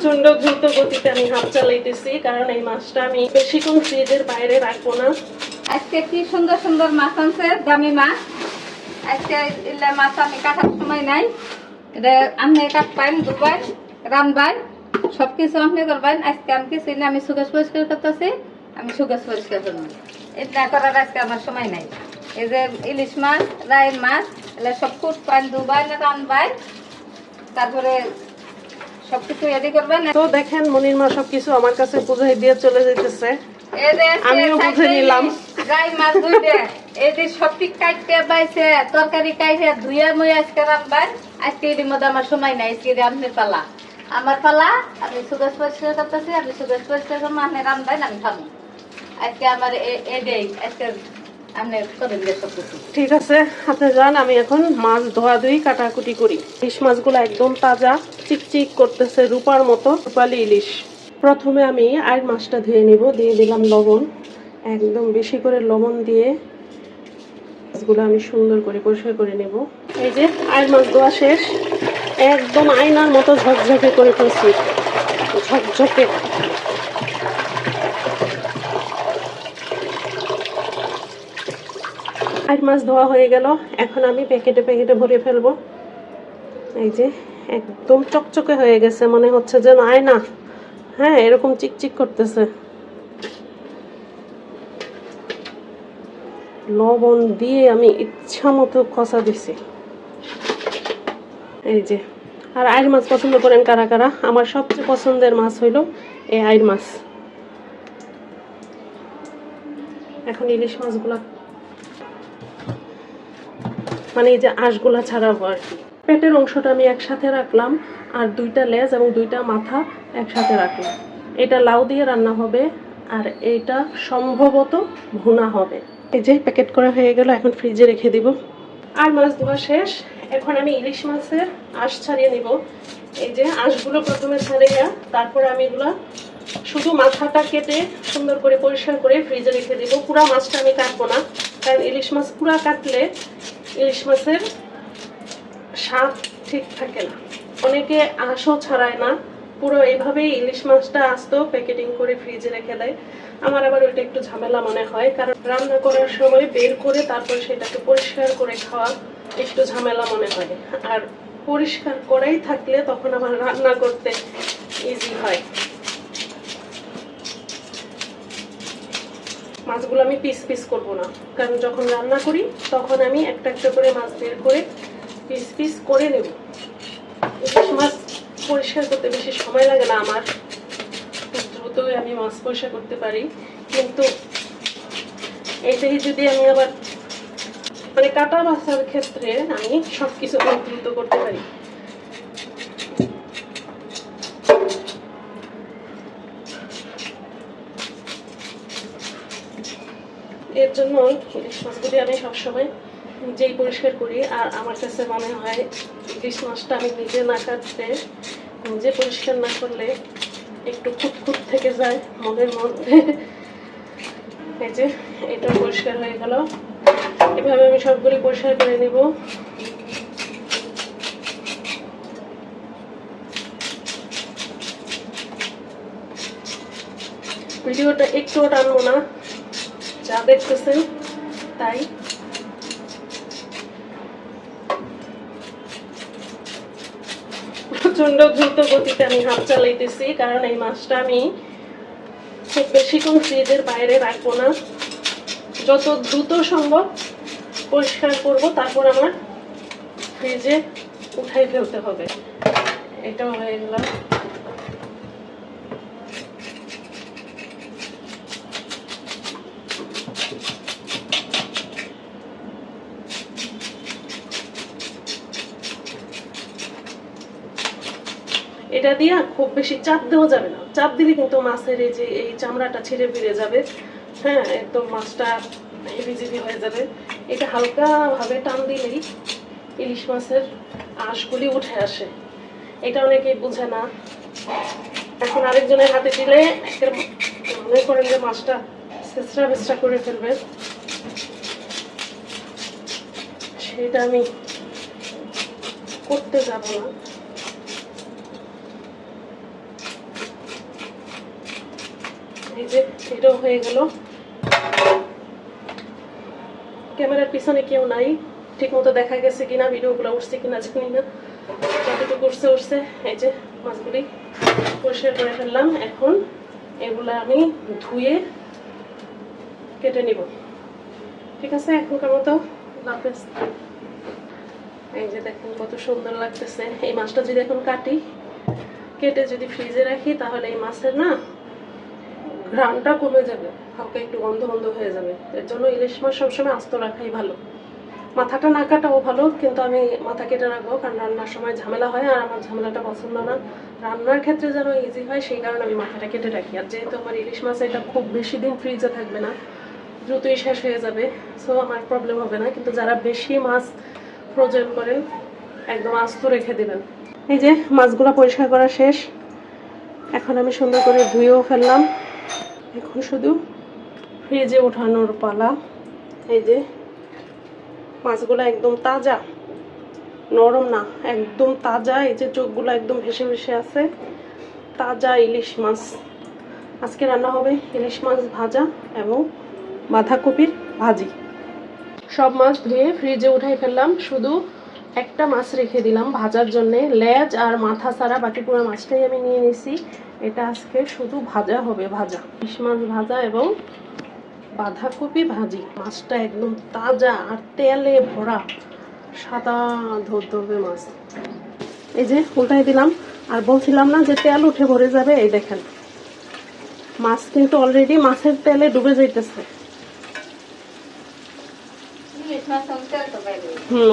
প্রচন্ড দ্রুত গতিতে আমি হাত চালাইতেছি, কারণ এই মাছটা আমি বেশিক্ষণ ফ্রিজের বাইরে রাখবো না। আজকে কি সুন্দর সুন্দর মাছ আনছে, দামি মাছ। আজকে ইল্লা মাছ আমি কাটার সময় নাই, এটা আপনি কাটবেন, ধুবেন, রানবেন, সবকিছু আপনি করবেন। আজকে আমি কিছু না, আমি সুগার পরিষ্কার করতেছি, আমি সুগার পরিষ্কার করবো। এটা করার আজকে আমার সময় নাই। এই যে ইলিশ মাছ, রায়ের মাছ, এগুলো সব কুটবেন, ধুবেন, রানবেন, তারপরে সবকিছু রেডি করবেন। তো দেখেন মনির মা সবকিছু আমার কাছে বুঝাই দিয়ে চলে যেতেছে, আমিও বুঝে নিলাম। রাই মাছ ধুইতে এই যে সবটি কাটতে বাইছে, তরকারি কাটে ধুইয়া মুইয়া আজকে রান্নার। আজকে এর মধ্যে আমার সময় নাই, আজকে রান্নার পালা, আমার পালা। আমি সুগার পরিষ্কার করতেছি, আমি সুগার পরিষ্কার করবো, আপনি রান্নাবেন, আমি খাবো। আজকে আমার এটাই আজকে আপনি করে দিয়ে সবকিছু ঠিক আছে, আপনি যান, আমি এখন মাছ ধোয়াধুয়ি কাটাকুটি করি। ইলিশ মাছগুলো একদম তাজা, চিকচিক করতেছে, রূপার মতো রূপালি ইলিশ। প্রথমে আমি আইর মাছটা ধুয়ে নিব, দিয়ে দিলাম লবণ, একদম বেশি করে লবণ দিয়ে মাছগুলো আমি সুন্দর করে পরিষ্কার করে নেব। এই যে আইর মাছ ধোয়া শেষ, একদম আয়নার মতো ঝকঝকে করে ফেলছি, ঝকঝকে। আইর মাছ ধোয়া হয়ে গেল, এখন আমি প্যাকেটে প্যাকেটে ভরে ফেলবো। এই যে একদম চকচকে হয়ে গেছে, মনে হচ্ছে যেন আয়না। হ্যাঁ, এরকম চিকচিক করতেছে। লবণ দিয়ে আমি ইচ্ছা মতো কষা দিছি। এই যে, আর আইর মাছ পছন্দ করেন কারা কারা? আমার সবচেয়ে পছন্দের মাছ হইল এই আইর মাছ। এখন ইলিশ মাছগুলা মানে এই যে আঁশগুলা ছাড়াবো আর কি। পেটের অংশটা আমি একসাথে রাখলাম, আর দুইটা লেজ এবং দুইটা মাথা একসাথে রাখলাম। এটা লাউ দিয়ে রান্না হবে, আর এইটা সম্ভবত ভুনা হবে। এই যে প্যাকেট করা হয়ে গেল, এখন ফ্রিজে রেখে দিব। আর মাছ ধোয়া শেষ, এখন আমি ইলিশ মাছের আঁশ ছাড়িয়ে নিব। এই যে আঁশগুলো প্রথমে ছাড়িয়ে, তারপরে আমি এগুলা শুধু মাথাটা কেটে সুন্দর করে পরিষ্কার করে ফ্রিজে রেখে দিব। পুরা মাছটা আমি কাটবো না, কারণ ইলিশ মাছ পুরা কাটলে ইলিশ মাছের স্বাদ ঠিক থাকে না। অনেকে আঁশও ছাড়ায় না, পুরো এইভাবেই ইলিশ মাছটা আস্ত প্যাকেটিং করে ফ্রিজে রেখে দেয়। আমার আবার ওইটা একটু ঝামেলা মনে হয়, কারণ রান্না করার সময় বের করে তারপর সেটাকে পরিষ্কার করে খাওয়া একটু ঝামেলা মনে হয়। আর পরিষ্কার করেই থাকলে তখন আমার রান্না করতে ইজি হয়। মাছগুলো আমি পিস পিস করবো না, কারণ যখন রান্না করি তখন আমি একটা একটা করে মাছ বের করে পিস পিস করে নেব। ইলিশ মাছ পরিষ্কার করতে বেশি সময় লাগে না আমার, দ্রুতই আমি মাছ পরিষ্কার করতে পারি। কিন্তু এটাই যদি আমি আবার মানে কাটা বাছার ক্ষেত্রে আমি সবকিছু দ্রুত করতে পারি। এর জন্য ইলিশ মাছগুলি আমি সবসময় নিজেই পরিষ্কার করি। আর আমার কাছে মনে হয় ইলিশ মাছটা আমি নিজে না কাটতে, নিজে পরিষ্কার না করলে একটু খুঁতখুত থেকে যায় মনের মধ্যে। এই যে এটা পরিষ্কার হয়ে গেল, এভাবে আমি সবগুলি পরিষ্কার করে নিব। ভিডিওটা একটুও টানবো না, যা দেখতেছেন তাই। প্রচন্ড দ্রুত গতিতে আমি হাত চালাইতেছি, কারণ এই মাছটা আমি খুব বেশিক্ষণ ফ্রিজের বাইরে রাখবো না। যত দ্রুত সম্ভব পরিষ্কার করব, তারপর আমার ফ্রিজে উঠাই ফেলতে হবে। এটাও হয়ে গেল। এটা দিয়ে খুব বেশি চাপ দেওয়া যাবে না, চাপ দিলে কিন্তু মাছের এই যে এই চামড়াটা ছিঁড়ে ফিরে যাবে। হ্যাঁ, একদম মাছটা হেভিজিভি হয়ে যাবে। এটা হালকা ভাবে টান দিলেই ইলিশ মাছের আঁশগুলি উঠে আসে, এটা অনেকেই বুঝে না। এখন আরেকজনের হাতে দিলে মনে করেন যে মাছটা ছেঁচড়া বেচড়া করে ফেলবে, সেটা আমি করতে যাব না। এই যে এটাও হয়ে গেল। ক্যামেরার পিছনে কেউ নাই, ঠিক মতো দেখা গেছে কিনা, ভিডিওগুলো উঠছে কিনা জানি না, যতটুকু উঠছে। এই যে মাছগুলি পরিষ্কার করে ফেললাম। এখন এগুলা আমি ধুয়ে কেটে নিব। ঠিক আছে, এখনকার মতো হাফেজ। এই যে দেখুন কত সুন্দর লাগতেছে। এই মাছটা যদি এখন কাটি, কেটে যদি ফ্রিজে রাখি, তাহলে এই মাছের না ঘ্রাণটা কমে যাবে, হালকা একটু গন্ধ গন্ধ হয়ে যাবে। এর জন্য ইলিশ মাছ সবসময় আস্ত রাখাই ভালো। মাথাটা না কাটাও ভালো, কিন্তু আমি মাথা কেটে রাখবো, কারণ রান্নার সময় ঝামেলা হয়, আর আমার ঝামেলাটা পছন্দ না। রান্নার ক্ষেত্রে যেন ইজি হয়, সেই কারণে আমি মাথাটা কেটে রাখি। আর যেহেতু আমার ইলিশ মাছ এটা খুব বেশি দিন ফ্রিজে থাকবে না, দ্রুতই শেষ হয়ে যাবে, সো আমার প্রবলেম হবে না। কিন্তু যারা বেশি মাছ ফ্রোজেন করেন, একদম আস্ত রেখে দেবেন। এই যে মাছগুলো পরিষ্কার করা শেষ। এখন আমি সুন্দর করে ধুয়েও ফেললাম। এখন শুধু ফ্রিজে ওঠানোর পালা। এই যে মাছগুলো একদম তাজা, নরম না, একদম তাজা। এই যে চোখগুলো একদম ভেসে ভেসে আছে, তাজা ইলিশ মাছ। আজকে রান্না হবে ইলিশ মাছ ভাজা এবং বাঁধাকপির ভাজি। সব মাছ ধুয়ে ফ্রিজে উঠাই ফেললাম, শুধু একটা মাছ রেখে দিলাম ভাজার জন্যে। লেজ আর মাথা ছাড়া বাকি পুরো মাছটাই আমি নিয়ে নিয়েছি। এটা আজকে শুধু ভাজা হবে, ভাজা ইলিশ মাছ ভাজা এবং বাঁধাকপি ভাজি। মাছটা একদম তাজা আর তেলে ভরা, সাদা ধবধবে মাছ। এই যে উল্টাই দিলাম। আর বলছিলাম না যে তেল উঠে ভরে যাবে, এই দেখেন মাছ কিন্তু অলরেডি মাছের তেলে ডুবে যাইতেছে।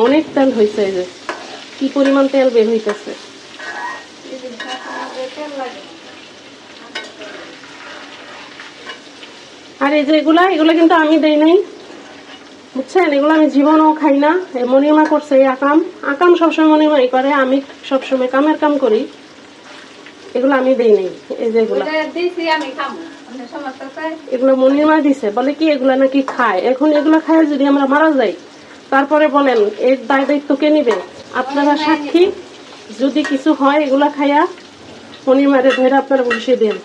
অনেক তেল হয়েছে। এই যে কি পরিমাণ তেল বের হইতেছে। আর এই যে এগুলা কিন্তু আমি দেই নাই, বুঝছেন? এগুলো আমি জীবনও খাই না। মনিমা করছে এই আকাম সবসময় মনিমাই করে, আমি সবসময় কামের কাম করি। এগুলো আমি দেই নাই। এই যে এগুলো মনিমা দিছে, বলে কি এগুলা নাকি খায়। এখন এগুলা খায় যদি আমরা মারা যাই, তারপরে বলেন এর দায় দায়িত্ব কে নিবে? আপনারা সাক্ষী। যদি কিছু হয় এগুলা খাইয়া মনিমারে ধরে আপনারা বসিয়ে দেন।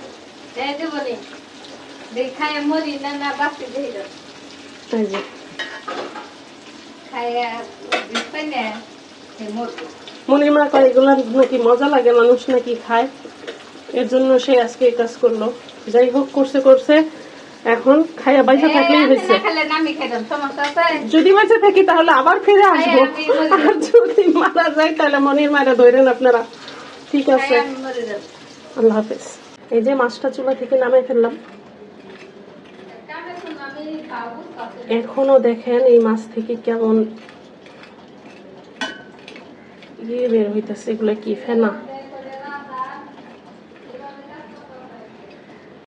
মনিমা কয় এগুলা নাকি মজা লাগে, মানুষ নাকি খায়, এর জন্য সে আজকে এই কাজ করলো। যাই হোক, করছে। এখন খাইয়া বাইসা থাকলেই হয়েছে। যদি বাইসা থাকি তাহলে আবার ফিরে আসবো, আর যদি মারা যায় তাহলে মনির মারা ধরেন আপনারা। ঠিক আছে, আল্লাহ হাফেজ। এই যে মাছটা চুলা থেকে নামাই ফেললাম। এখনো দেখেন এই মাছ থেকে কেমন ইয়ে বের হইতেছে। এগুলো কি ফেনা?